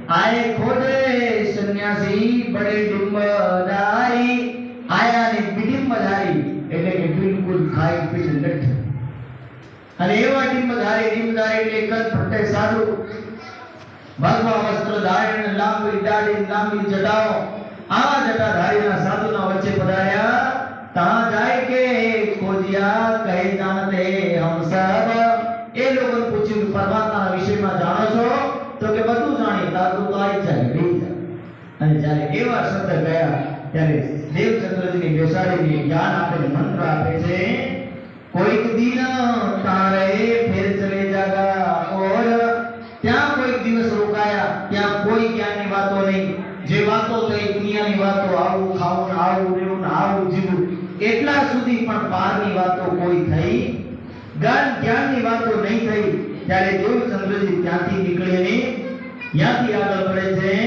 आए खोटे सन्यासी बड़े डिम्बधारी आया ने बिडिम्बधारी એટલે કે બિલકુલ ખાઈ પીને લઠ અને એવા ડિમ્બધારી એટલે કદ ફટે સાધુ ભગવા વસ્ત્ર ધારણ લાંબી દાઢી લાંબી જટાઓ આવા જટાધારીના સાધુના વચ્ચે પધાર્યા તા જાય કે ખોજિયા કહે જાણતે હમ સબ એ લોકોને પૂછ્યું પરમાત્માના વિષયમાં જાણો છો તો કે બધું જાણી તાતું તો આઈ જાય રહી જાય અને જ્યારે એવા શબ્દ ગયા ત્યારે દેવચંદ્રજીની બેસાડીને જ્ઞાન આપે મંત્ર આપે છે કોઈક દિન તારે ફેર ચલે જાગા ઓર ત્યાં કોઈક દિવસ રોકાયા ત્યાં કોઈ જ્ઞાનની વાતો નહીં જે વાતો થઈ દુનિયાની વાતો આવું ખાવું આવું રહેવું આવું જીવવું એટલા સુધી પણ પારની વાતો કોઈ થઈ જ્ઞાનની વાતો નહીં થઈ ત્યારે દેવચંદ્રજી ત્યાંથી નીકળીને ત્યાંથી આગળ પડે છે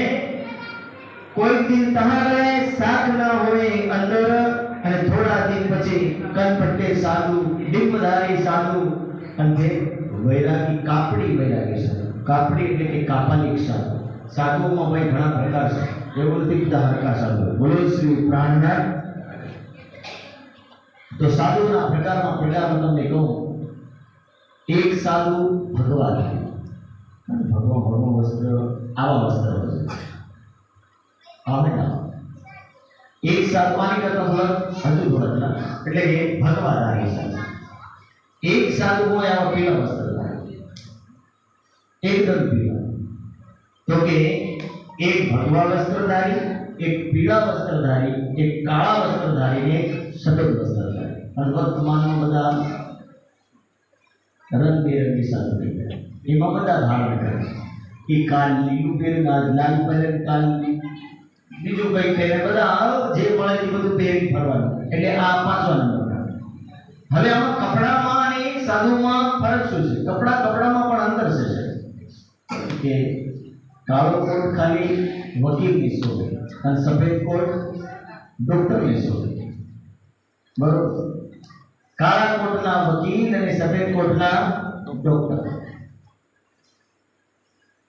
कोई दिन तहारे साथ ना होए अंदर અને થોડા દિન પછી કનપટ્ટે સાધુ ડિમ્બધારી સાધુ અને વૈરાગી કાપડી વૈરાગી સાધુ કાપડી એટલે કે કાપાલિક સાધુ સાધુઓમાં ભાઈ ઘણા પ્રકાર છે એવું નથી બધા હરકા સાધુ બોલો શ્રી પ્રાણનાથ તો સાધુના પ્રકારમાં તમને કહું એક સાધુ ભગવાન વસ્ત્ર આવા વસ્ત્ર एक साधु पानी करता हुआ हजू थोड़ा એટલે કે ભગવાધારી સાધુ એક સાધુ હોય આવા પીળા વસ્ત્રધારી એકદમ પીળા તો કે એક ભગવા વસ્ત્રધારી એક પીળા વસ્ત્રધારી એક કાળા વસ્ત્રધારી ને સફેદ વસ્ત્રધારી અને વર્તમાનમાં બધા રંગબેરંગી સાધુ થઈ ગયા એમાં બધા ધારણ કરે એ કાલ લીલું પહેરે લાલ પહેરે કાલ બીજું કઈ પહેરે બધા જે મળે એ બધું પહેરી ફરવાનું એટલે આ પાંચમા નંબર હવે આમાં કપડામાં અને સાધુમાં ફરક શું છે કપડામાં પણ અંતર છે કે કાળો કોટ ખાલી વકીલની શોભે અને સફેદ કોટ ડોક્ટરની શોભે બરોબર કાળા કોટના વકીલ અને સફેદ કોટના ડોક્ટર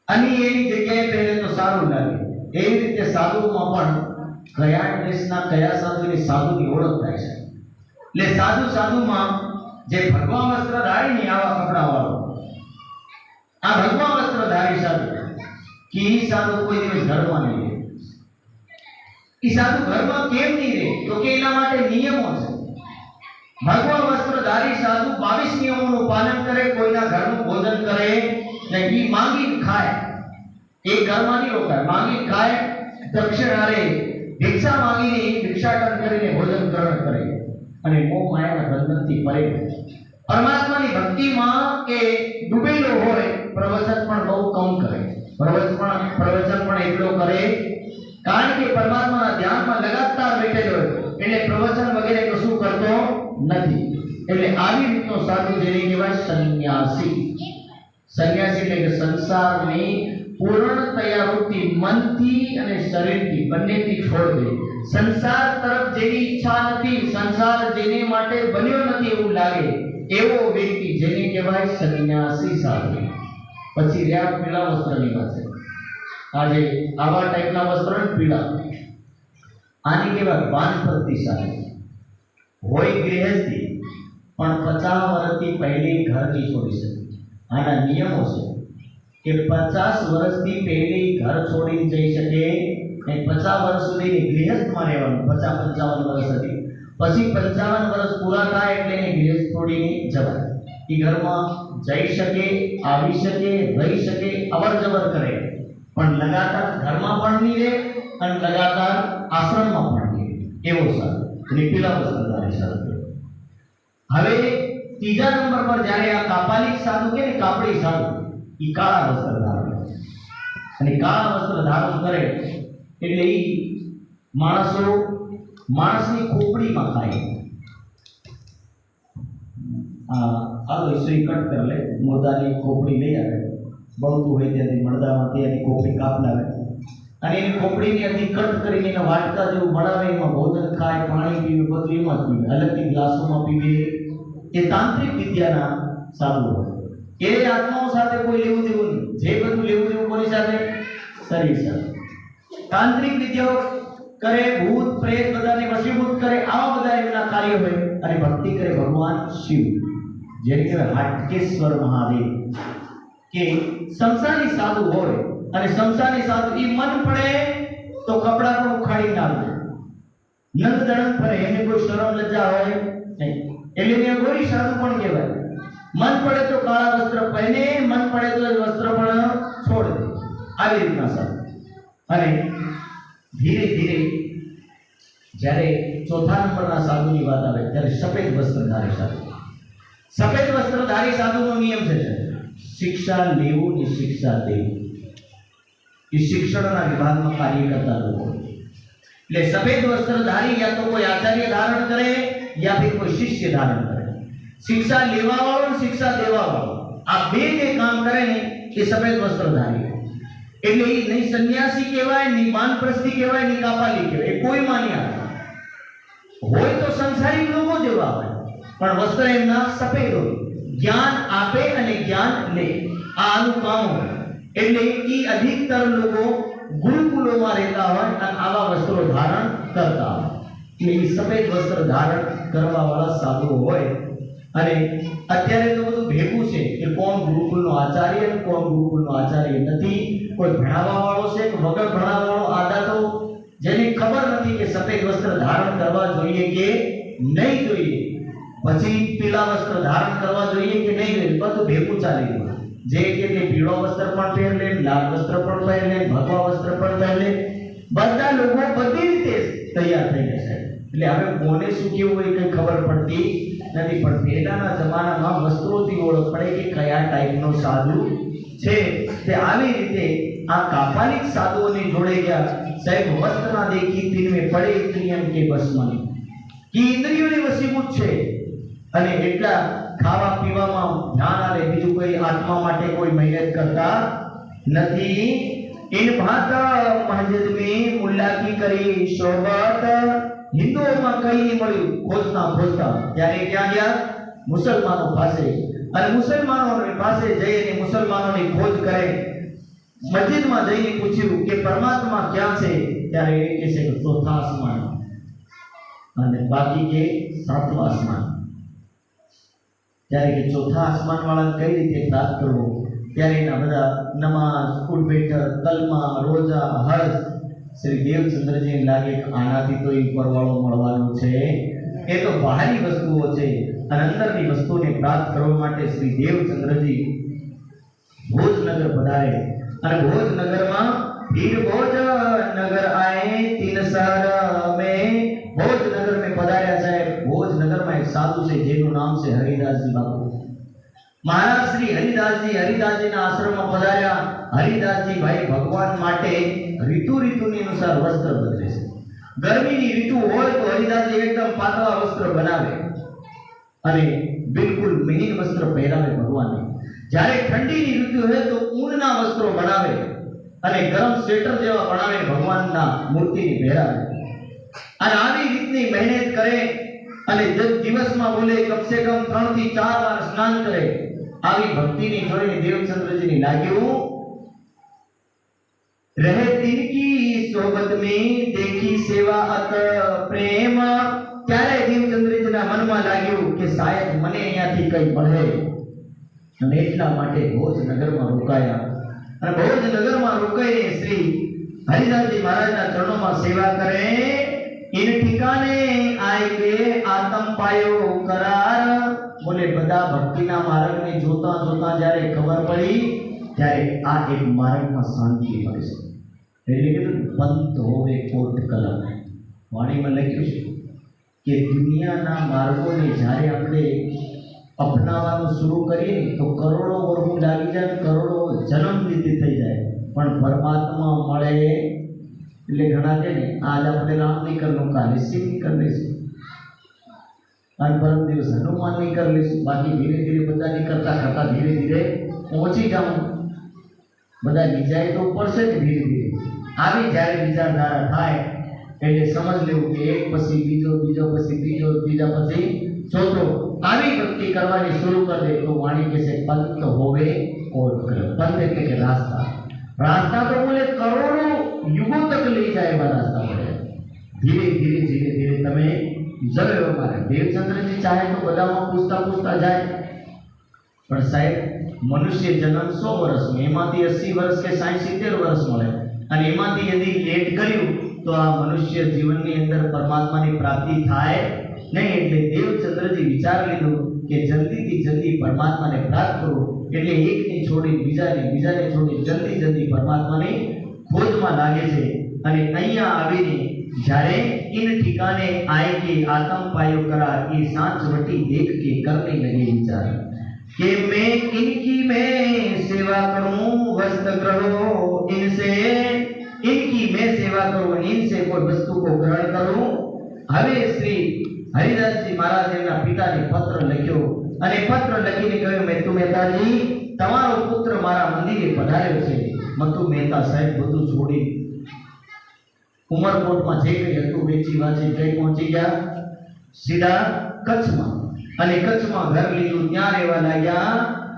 અને એની જગ્યાએ પહેરે તો સારું લાગે એવી રીતે સાધુમાં પણ કયા ડ્રેસના કયા સાધુની સાધુની ઓળખ થાય છે એટલે સાધુમાં જે ભગવા વસ્ત્રધારી આવા કપડાવાળો આ ભગવા વસ્ત્રધારી સાધુ કે એ સાધુ કોઈ દિવસ ઘરમાં નહીં રહે એ સાધુ ઘરમાં કેમ નહીં રહે તો કે એના માટે નિયમો છે ભગવા વસ્ત્રધારી સાધુ 22 નિયમોનું પાલન કરે કોઈના ઘરનું ભોજન કરે ને એ માંગીને ખાય एक घर में नहीं रोकाय मांगी खाए दक्षिण आरे भिक्षा मांगी भिक्षाटन करीने भोजन ग्रहण करे અને મોહ માયાના બંધનથી પરે પરમાત્માની ભક્તિમાં કે ડૂબેલો હોય પ્રવચન પણ બહુ કમ કરે પ્રવચન પણ એટલો કરે કારણ કે પરમાત્માના ધ્યાનમાં લગાતાર બેઠેલો હોય એટલે પ્રવચન વગેરે કશું કરતો નથી એટલે આવી રીતનો સાધુ જેને કહેવાય સંન્યાસી એટલે કે સંસારની પૂર્ણતયા વૃત્તિ મનથી અને શરીરથી બંનેથી છોડ દે સંસાર તરફ જેની ઈચ્છા નથી સંસાર જેને માટે બન્યો નથી એવું લાગે એવો વ્યક્તિ જેને કહેવાય સંન્યાસી સાધુ પછી રહ્યા પીળા વસ્ત્રની પાસે આજે આવા ટાઈપના વસ્ત્રો પીળા આની કહેવાય વાનપ્રસ્થી સાધુ હોય ગૃહસ્થી પણ 50 વર્ષથી પહેલી ઘર નહીં છોડી શકે આના નિયમો છે કે 50 વર્ષથી પહેલી ઘર છોડીને જઈ શકે અને 50 વર્ષ સુધી ગૃહસ્થમાં રહેવાનું 50-55 વર્ષ હતી પછી 55 વર્ષ પૂરા થાય એટલે એને ગૃહસ્થ છોડીને જવાય એ ઘરમાં જઈ શકે આવી શકે રહી શકે અવર જવર કરે પણ લગાતાર ઘરમાં પણ નહીં રહે અને લગાતાર આશ્રમમાં પણ નહીં રહે એવો સાધુ એટલે પીળા વસ્ત્રધારી સાધુ હવે ત્રીજા નંબર પર જ્યારે આ કાપાલિક સાધુ કે ને કાપડી સાધુ એ કાળા વસ્ત્ર ધારણ અને કાળા વસ્ત્ર ધારણ કરે એટલે એ માણસની ખોપડીમાં ખાય આ વિષય કટ કરી લે મુર્દાની ખોપડી લઈ આવે બળતું હોય ત્યાંથી મળદામાંથી એની ખોપડી કાપ લાવે અને એની ખોપડીની અતિ કટ કરીને એના વાટકા જેવું બનાવે એમાં ભોજન ખાય પાણી પીવે બધું એમાં જ પીવે અલગથી ગ્લાસોમાં પીવે એ તાંત્રિક વિદ્યાના સાધુ હોય એ આત્માઓ સાથે કોઈ લેવું દેવું નહીં જે બધું લેવું દેવું કોની સાથે કરી શકે. તાંત્રિક વિદ્યાઓ કરે, ભૂત પ્રેત બધાને વશીભૂત કરે, આવા બધા એમના કાર્યો હોય. અને ભક્તિ કરે ભગવાન શિવ, જેને કહેવાય હાટકેશ્વર મહાદેવ. કે સંસારી સાધુ હોય અને સંસારી સાધુ ઈ મન પડે તો કપડા પણ ઉખાડી નાખે, નંગ દણંગ ફરે, એને કોઈ શરમ લજ્જા હોય નહીં. એટલે એને ગોરી સાધુ પણ કહેવાય. મન પડે તો કાળા વસ્ત્ર પહેરે, મન પડે તો વસ્ત્ર પણ છોડ દે, આવી રીતના સાધુ. અને ધીરે ધીરે જ્યારે ચોથા નંબરના સાધુની વાત આવે ત્યારે સફેદ વસ્ત્રધારી સાધુ. સફેદ વસ્ત્રધારી સાધુનો નિયમ છે શિક્ષા લેવું ને શિક્ષા દેવું. એ શિક્ષણના વિભાગમાં કાર્ય કરતા લોકો. એટલે સફેદ વસ્ત્રધારી યા તો કોઈ આચાર્ય ધારણ કરે યા ફિર કોઈ શિષ્ય ધારણ કરે. શિક્ષા લેવા વાળો અને શિક્ષા દેવા વાળો, આ બે જે કામ કરે ને એ સફેદ વસ્ત્રધારી. એટલે એ નહીં સંન્યાસી કહેવાય, નહીં વાનપ્રસ્થી કહેવાય, નહીં કાપાલી કહેવાય, એ કોઈ માન્યા હોય તો સંસારી લોકો જેવા હોય, પણ વસ્ત્ર એમના સફેદ હોય. જ્ઞાન આપે અને જ્ઞાન લે, આ આનું કામ હોય. એટલે એ અધિકતર લોકો ગુરુકુલોમાં રહેતા હોય અને આવા વસ્ત્રો ધારણ કરતા હોય. એટલે એ સફેદ વસ્ત્ર ધારણ કરવા વાળા સાધુઓ હોય. અને અત્યારે તો બધું ભેગું છે કે કોણ ગુરુકુલનો આચાર્ય અને કોણ ગુરુકુલનો આચાર્ય નથી, કોઈ ભણાવવા વાળો છે કે વગર ભણાવવા વાળો. આદા તો જેની ખબર નથી કે સફેદ વસ્ત્ર ધારણ કરવા જોઈએ કે નહીં જોઈએ, પછી પીળા વસ્ત્ર ધારણ કરવા જોઈએ કે નહીં જોઈએ, બધું ભેગું ચાલી રહ્યું. જે કે તે પીળો વસ્ત્ર પણ પહેર લે, લાલ વસ્ત્ર પણ પહેર લે, ભગવા વસ્ત્ર પણ પહેર લે, બધા લોકો બધી રીતે તૈયાર થઈ જશે. એટલે હવે કોને શું કેવું હોય કઈ ખબર પડતી નથી. પણ પહેલાના જમાનામાં વસ્ત્રોથી ઓળખ પડે કે કયા ટાઈપનો સાધુ છે. તે આવી રીતે આ કાપાલિક સાધુઓની જોડે ગયા. સાહેબ વસ્ત્ર ના દેખી તિનમે પડે ઇન્દ્રિયન કે બસમાં, કે ઇન્દ્રિયોની વસીભૂત છે અને એટલા ખાવા પીવામાં ધ્યાન આલે, બીજું કોઈ આત્મા માટે કોઈ મહેનત કરતા નથી. ઇન ભાત મસ્જિદ में મુલ્લા की કરી સોબત. હિન્દુઓમાં કઈ નહીં મળ્યું, ખોજતા ખોજતા ત્યારે ક્યાં ગયા? મુસલમાનો પાસે. અને મુસલમાનોની પાસે જઈને મુસલમાનોની ખોજ કરે. મસ્જિદમાં જઈને પૂછ્યું કે પરમાત્મા ક્યાં છે? ત્યારે એ કહે છે કે ચોથા આસમાન, અને બાકી કે સાતમા આસમાન. ત્યારે કે ચોથા આસમાન વાળાને કઈ રીતે પ્રાપ્ત કરવો? ત્યારે એના બધા નમાઝ, ઉઠ બેઠક, કલમા, રોજા, હજ. શ્રી દેવચંદ્રજી લાગે આનાથી તો એ પરવાળો મળવાનો છે, એ તો બહારી વસ્તુઓ છે. અને અંદરની વસ્તુને પ્રાપ્ત કરવા માટે શ્રી દેવચંદ્રજી ભોજનગર પધારે. અને ભોજનગરમાં फिर भोजनगर आए 3 शहर में. भोजनगर में पधार्या साहेब. भोजनगर में एक साधु से જેનું નામ છે હરિદાસજી બાપુ. મહારાજ શ્રી હરિદાસજીના આશ્રમમાં પધાર્યા. હરિદાસજી ભાઈ ભગવાન માટે ઋતુની અનુસાર વસ્ત્ર બદલે છે. ગરમીની ઋતુ હોય તો હરિદાસજી એકદમ પાતળા વસ્ત્ર બનાવે અને બિલકુલ મહીન વસ્ત્ર પહેરાવે ભગવાનને. જ્યારે ઠંડીની ઋતુ હોય તો ઊનના વસ્ત્રો બનાવે અને ગરમ સ્વેટર જેવા બનાવે ભગવાનના મૂર્તિને પહેરાવે. અને આવી રીતની મહેનત કરે અને દિવસમાં બોલે કમસે કમ 3 થી 4 વાર સ્નાન કરે. આવી ભક્તિની જોઈને દેવચંદ્રજીને લાગ્યું રહે દિન કી સોબત में देखी सेवा अत प्रेम. ત્યારે દેવચંદ્રજીના મનમાં લાગ્યું કે શાયદ મને અહીંયાથી કંઈ મળે, અને એટલા માટે ભોજનગરમાં રોકાયા. અને ભોજનગરમાં રોકાઈને શ્રી હરિદાસજી મહારાજના ચરણોમાં સેવા કરે. इन ठिकाने आए के आत्म पायो करार. बोले બધા ભક્તિના માર્ગને જોતા જોતા જ્યારે ખબર પડી ત્યારે આ એક માર્ગમાં શાંતિ મળે છે. એટલે કે પંત હોવે કોટ કલમ. વાણીમાં લખ્યું છે કે દુનિયાના માર્ગોને જ્યારે આપણે અપનાવવાનું શરૂ કરીએ તો કરોડો વર્ષ લાગી જાય, કરોડો જન્મ લીધે થઈ જાય, પણ પરમાત્મા મળે એટલે ઘણા કે ને આજ આપણે રામ નહીં કરવું, કાલે શિવ નહીં કરી લઈશું, અને પરમ દિવસ હનુમાન નહીં કરી લઈશું. બાકી ધીરે ધીરે બધા નહીં કરતા કરતા ધીરે ધીરે પહોંચી જાઉં. બધા વિચારે તો પડશે ને ધીરે ધીરે. આવી જ્યારે વિચારધારા થાય એટલે સમજ લેવું કે એક પછી બીજો, બીજો પછી ત્રીજો, ત્રીજા પછી ચોથો આવી ભક્તિ કરવાની શરૂ કરી દે તો વાણી કહેશે પંત હોવે કોટ કરે. પંત એટલે કે રાસ્તા. रास्ता तो बोले करोड़ों युगों तक ले जाए एवा रास्ता पड़े। धीरे धीरे धीरे धीरे तमे जगह मारे देवचंद्र जी चाहे तो बधामा पूछता पूछता जाए, पर साहेब मनुष्य जन्म 100 वर्ष में एमांथी 80 वर्ष के 70 वर्ष मळे અને એમાંથી यदि લેટ કર્યું તો આ મનુષ્ય જીવનની અંદર પરમાત્માની પ્રાપ્તિ થાય નહીં। એટલે દેવચંદ્રજી વિચાર લીધો કે જલ્દીથી જલ્દી પરમાત્માને પ્રાપ્ત કરવું, એટલે એકને છોડી બીજાને છોડી જલ્દી જલ્દી પરમાત્માની ખોજમાં લાગે છે। અને અહીંયા આવીને જ્યારે इन ठिकाने आए के आत्म पायो करार ये सांच वटी देख के करने लगे विचार कि मैं इनकी मैं सेवा करूं वस्त्र ग्रहो इनसे, इनकी मैं सेवा करूं इनसे कोई वस्तु को ग्रहण करूं। हवे श्री हरिदास जी महाराज एमना पिताने पत्र लख्यो અને પત્ર લખીને કહ્યું મેતુ મહેતાજી તમારો પુત્ર મારા મંદિરે પધાર્યો છે। મતુ મહેતા સાહેબ બધું છોડી ઉમરકોટમાં જે કંઈ હતું વેચી વાંચી કઈ પહોંચી ગયા સીધા કચ્છમાં, અને કચ્છમાં ઘર લીધું ત્યાં રહેવા लाग्या।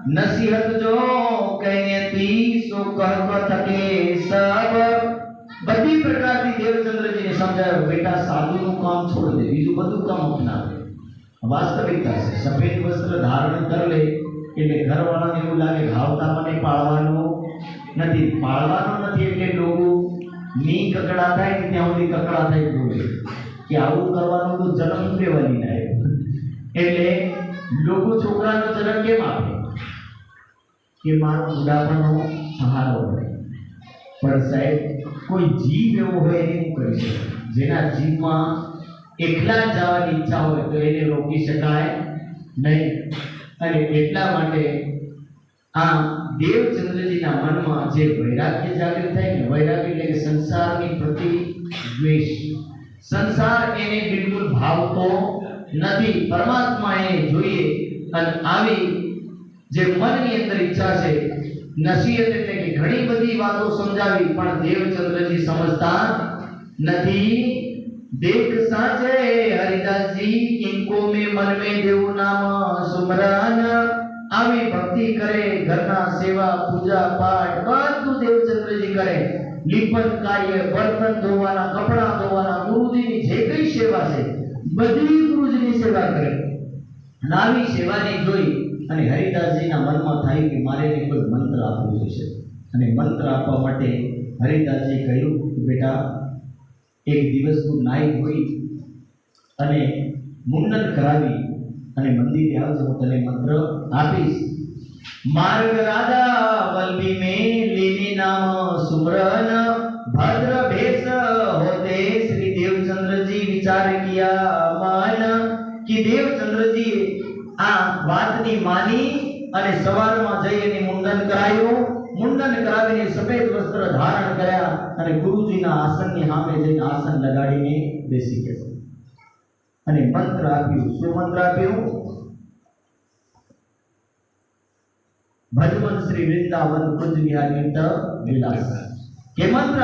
नसीहत जो कहने थी सो कह थके सब, बड़ी प्रकार की देवचंद्र जी ने समझाया बेटा साधु નું કામ છોડ દે, બીજું બધું કામ અપનાવે। વાસ્તવિકતા છે સફેદ વસ્ત્ર ધારણ કર લે એટલે ઘરવાળાને એવું લાગે ભાવતા મને પાળવાનો નથી, પાળવાનો નથી એટલે લોકો ની કકડા થાય કે ત્યાં સુધી કકડા થાય બોલે કે આવું કરવાનું તો જન્મ દેવાની ના એટલે લોકો છોકરાનો જન્મ કેમ આપે કે મારો બુઢાપાનો સહારો હોય। પણ સાહેબ કોઈ જીવ એવો હોય એને હું કરી શકું, જેના જીવમાં એકલા જવાની ઈચ્છા હોય તો એને રોકી શકાય નહીં। અને એટલા માટે આ દેવચંદ્રજીના મનમાં જે વૈરાગ્ય જાગૃત થાય ને, વૈરાગ્ય એટલે કે સંસારની પ્રતિ દ્વેષ, સંસાર એને બિલકુલ ભાવતો નથી, પરમાત્મા એને જોઈએ। અને આવી જે મનની અંદર ઈચ્છા છે નસીહત એટલે કે ઘણી બધી વાતો સમજાવી પણ દેવચંદ્રજી સમજતા નથી। देख साचे हरिदास जी इनको में मन में देव नाम सुमरन, आवी भक्ति करे घरना सेवा पूजा पाठ બધું દેવચંદ્રજી કરે। લીપન કાર્ય, બર્તન ધોવાના, કપડા ધોવાના, ગુરુજીની જે કઈ સેવા છે બધી ગુરુજીની સેવા કરે। નાવી સેવાની જોઈ અને હરિદાસજીના મનમાં થાય કે મારે કોઈ મંત્ર આપવો જોઈશે। અને મંત્ર આપવા માટે હરિદાસજી કહ્યું કે બેટા एक दिवस तू नाई धोई अने मुंडन करावी अने मंदिरे आवजो, हूँ तने मंत्र आपीश। मार्ग राधा वल्लभी में लेने नाम सुमरन, भद्र भेष होते श्री देवचंद्र जी विचार किया मन कि देवचंद्र जी आ वातनी मानी अने सवारमा जई अने मुंडन करायो। मुंडन करावीने सफेद वस्त्र धारण कर्या અને ગુરુજીના આસનની સામે જઈને આસન લગાડીને બેસી ગયા અને મંત્ર આપ્યું। શું મંત્ર આપ્યું? ભજમન શ્રી વૃંદાવન કુંજ વિહાર નિત્ય વિલાસ કે મંત્ર